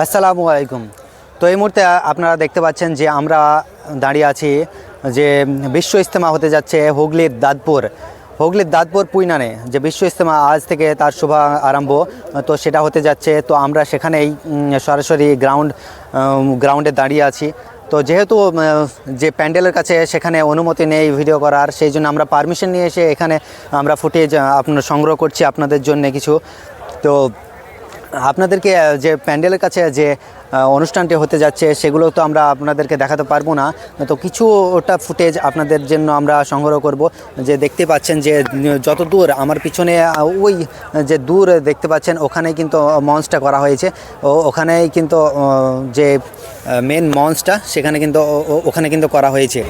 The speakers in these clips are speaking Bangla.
আসসালামু আলাইকুম। তো এই মুহূর্তে আপনারা দেখতে পাচ্ছেন যে আমরা দাঁড়িয়ে আছি যে বিশ্ব ইজতেমা হতে যাচ্ছে হুগলির দাঁতপুর পুইনানে, যে বিশ্ব ইজতেমা আজ থেকে তার শুভ আরম্ভ। তো সেটা হতে যাচ্ছে, তো আমরা সেখানেই সরাসরি গ্রাউন্ডে দাঁড়িয়ে আছি। তো যেহেতু যে প্যান্ডেলের কাছে সেখানে অনুমতি নেই ভিডিও করার, সেই জন্য আমরা পারমিশন নিয়ে এসে এখানে আমরা ফুটেজ আপনার সংগ্রহ করছি আপনাদের জন্য কিছু। তো আপনাদেরকে যে প্যান্ডেলের কাছে যে অনুষ্ঠানটি হতে যাচ্ছে সেগুলো তো আমরা আপনাদেরকে দেখাতে পারবো না, তো কিছু ওটা ফুটেজ আপনাদের জন্য আমরা সংগ্রহ করব। যে দেখতে পাচ্ছেন যে যত দূর আমার পিছনে ওই যে দূর দেখতে পাচ্ছেন ওখানেই কিন্তু মঞ্চটা করা হয়েছে। ওখানেই কিন্তু যে মেন মঞ্চটা সেখানে কিন্তু ওখানে কিন্তু করা হয়েছে।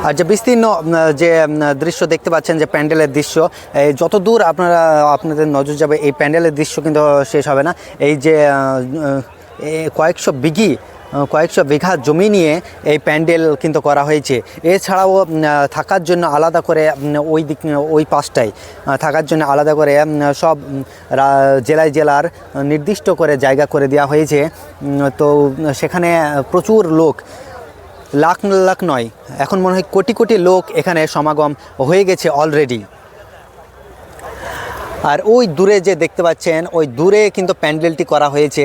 আর যে বিস্তীর্ণ যে দৃশ্য দেখতে পাচ্ছেন, যে প্যান্ডেলের দৃশ্য, যত দূর আপনাদের নজর যাবে এই প্যান্ডেলের দৃশ্য কিন্তু শেষ হবে না। এই যে কয়েকশো বিঘা জমি নিয়ে এই প্যান্ডেল কিন্তু করা হয়েছে। এছাড়াও থাকার জন্য আলাদা করে ওই পাশটায় থাকার জন্য আলাদা করে সব জেলার নির্দিষ্ট করে জায়গা করে দেওয়া হয়েছে। তো সেখানে প্রচুর লোক, লাখ লাখ নয়, এখন মনে হয় কোটি কোটি লোক এখানে সমাগম হয়ে গেছে অলরেডি। আর ওই দূরে যে দেখতে পাচ্ছেন ওই দূরে কিন্তু প্যান্ডেলটি করা হয়েছে,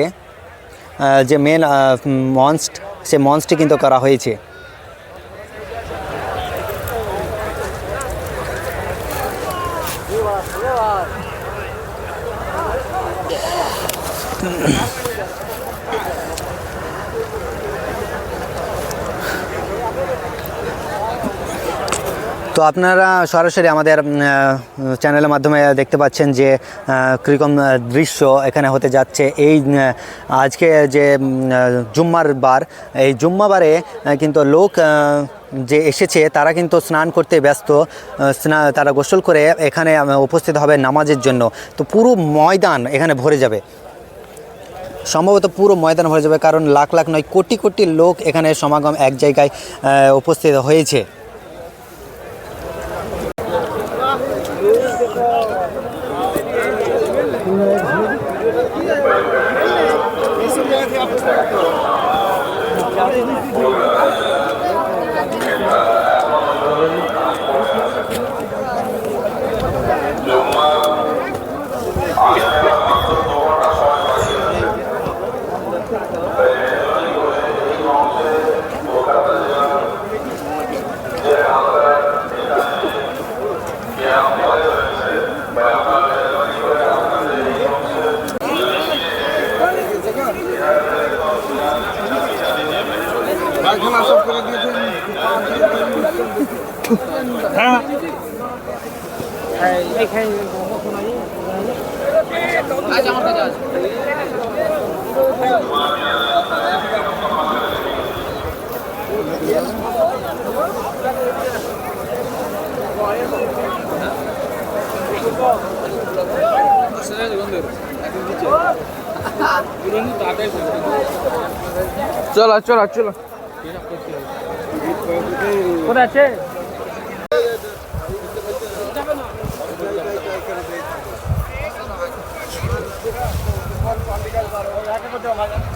যে মেন মঞ্চ, সে মঞ্চটি কিন্তু করা হয়েছে। তো আপনারা সরাসরি আমাদের চ্যানেলের মাধ্যমে দেখতে পাচ্ছেন যে কীরকম দৃশ্য এখানে হতে যাচ্ছে। এই আজকে যে জুম্মার বার, এই জুম্মাবারে কিন্তু লোক যে এসেছে তারা কিন্তু স্নান করতে ব্যস্ত, তারা গোসল করে এখানে উপস্থিত হবে নামাজের জন্য। তো পুরো ময়দান এখানে ভরে যাবে, সম্ভবত পুরো ময়দান ভরে যাবে, কারণ লাখ লাখ নয় কোটি কোটি লোক এখানে সমাগম এক জায়গায় উপস্থিত হয়েছে। চলো চলো চলো কোথায় আছে? ভালো